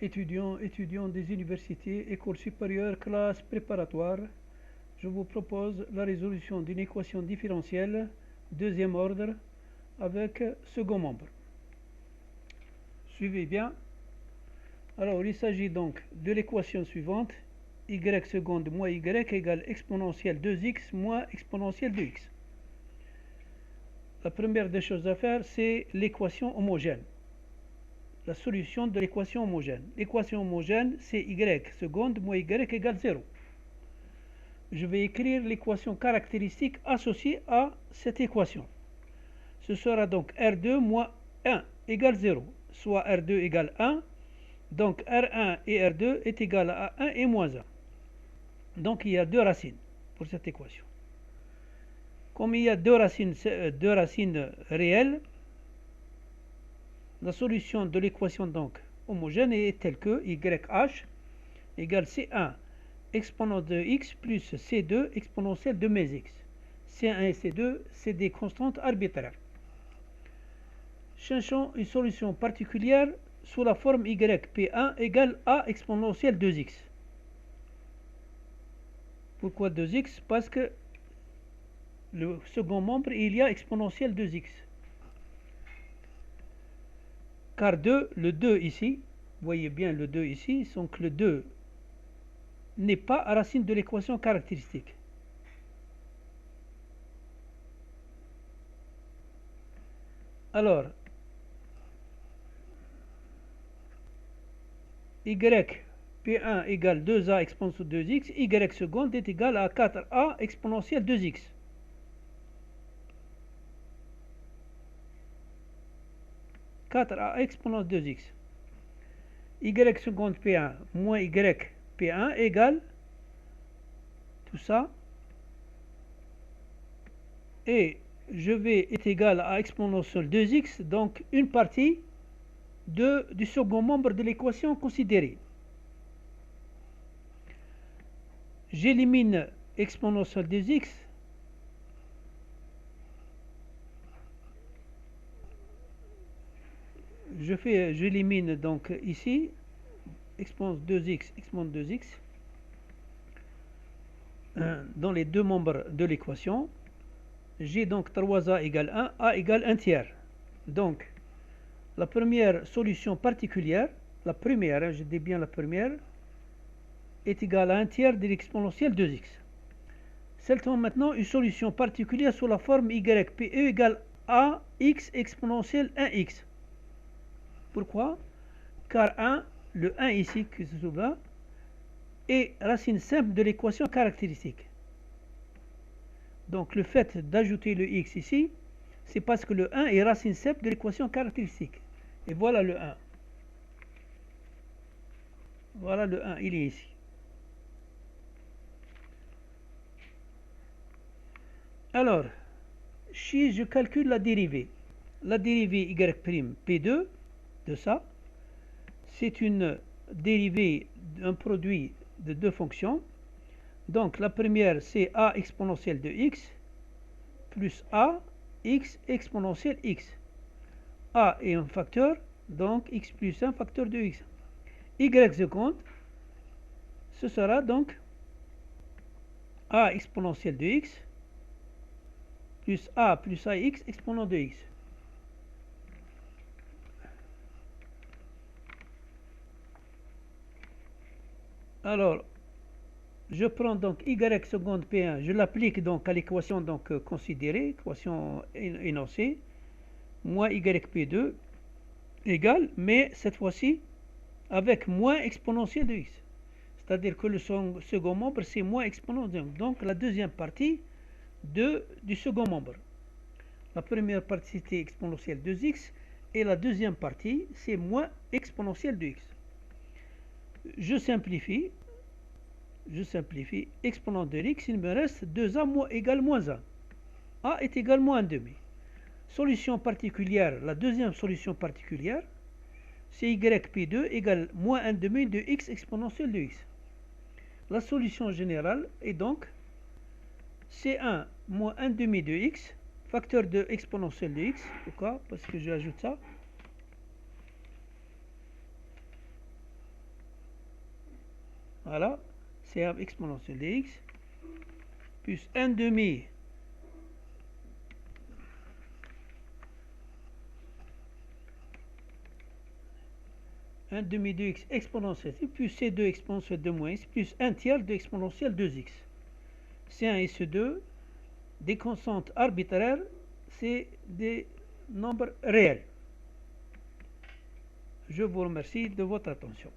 étudiants des universités, écoles supérieures, classes préparatoires, je vous propose la résolution d'une équation différentielle deuxième ordre avec second membre. Suivez bien. Alors, il s'agit donc de l'équation suivante, y seconde moins y égale exponentielle 2x moins exponentielle 2x. La première des choses à faire, c'est l'équation homogène. La solution de l'équation homogène. L'équation homogène, c'est y seconde moins y égale 0. Je vais écrire l'équation caractéristique associée à cette équation. Ce sera donc R2 moins 1 égale 0, soit R2 égale 1. Donc R1 et R2 est égal à 1 et moins 1. Donc il y a deux racines pour cette équation. Comme il y a deux racines réelles, la solution de l'équation donc homogène est telle que YH égale C1 exponent de x plus C2 exponentielle de mes x. C1 et C2, c'est des constantes arbitraires. Cherchons une solution particulière sous la forme YP1 égale A exponentielle 2x. Pourquoi 2x? Parce que le second membre, il y a exponentielle 2x. Car le 2 ici, vous voyez bien le 2 ici, donc le 2 n'est pas racine de l'équation caractéristique. Alors, P1 égale 2a exponentielle 2x, y seconde est égal à 4a exponentielle 2x. A exponentielle 2x. Y seconde P1 moins y P1 égale tout ça. Et je vais être égal à exponentielle 2x, donc une partie du second membre de l'équation considérée. J'élimine exponentielle 2x. J'élimine donc ici exponentielle 2x, exponentielle 2x dans les deux membres de l'équation. J'ai donc 3a égale 1, a égale 1 tiers. Donc, la première solution particulière, la première, je dis bien la première, est égale à 1 tiers de l'exponentielle 2x. Selon maintenant une solution particulière sous la forme YPE égale a x exponentielle 1x. Pourquoi? Car le 1 ici, qui se trouve là, est racine simple de l'équation caractéristique. Donc le fait d'ajouter le x ici, c'est parce que le 1 est racine simple de l'équation caractéristique. Et voilà le 1. Voilà le 1, il est ici. Alors, si je calcule la dérivée y' P2 de ça, c'est une dérivée d'un produit de deux fonctions. Donc la première, c'est a exponentielle de x plus a x exponentielle x. A est un facteur, donc x plus 1 facteur de x. Y seconde, ce sera donc a exponentielle de x plus ax exponent de x. Alors, je prends donc y seconde P1, je l'applique donc à l'équation donc considérée, équation énoncée, moins yp2 égale, mais cette fois-ci avec moins exponentielle de x. C'est-à-dire que le second membre, c'est moins exponentielle. Donc la deuxième partie du second membre. La première partie, c'était exponentielle de x, et la deuxième partie, c'est moins exponentielle de x. Je simplifie, exponent de x, il me reste 2a égale moins 1. A est égal moins 1 demi. Solution particulière, la deuxième solution particulière, c'est yp2 égale moins 1 demi de x exponentielle de x. La solution générale est donc C1 moins 1 demi de x, facteur de exponentielle de x, pourquoi? Parce que j'ajoute ça. Voilà, C1 exponentielle de x plus 1 demi de x exponentielle plus C2 exponentielle de moins x plus 1 tiers de exponentielle 2x. C1 et C2, des constantes arbitraires, c'est des nombres réels. Je vous remercie de votre attention.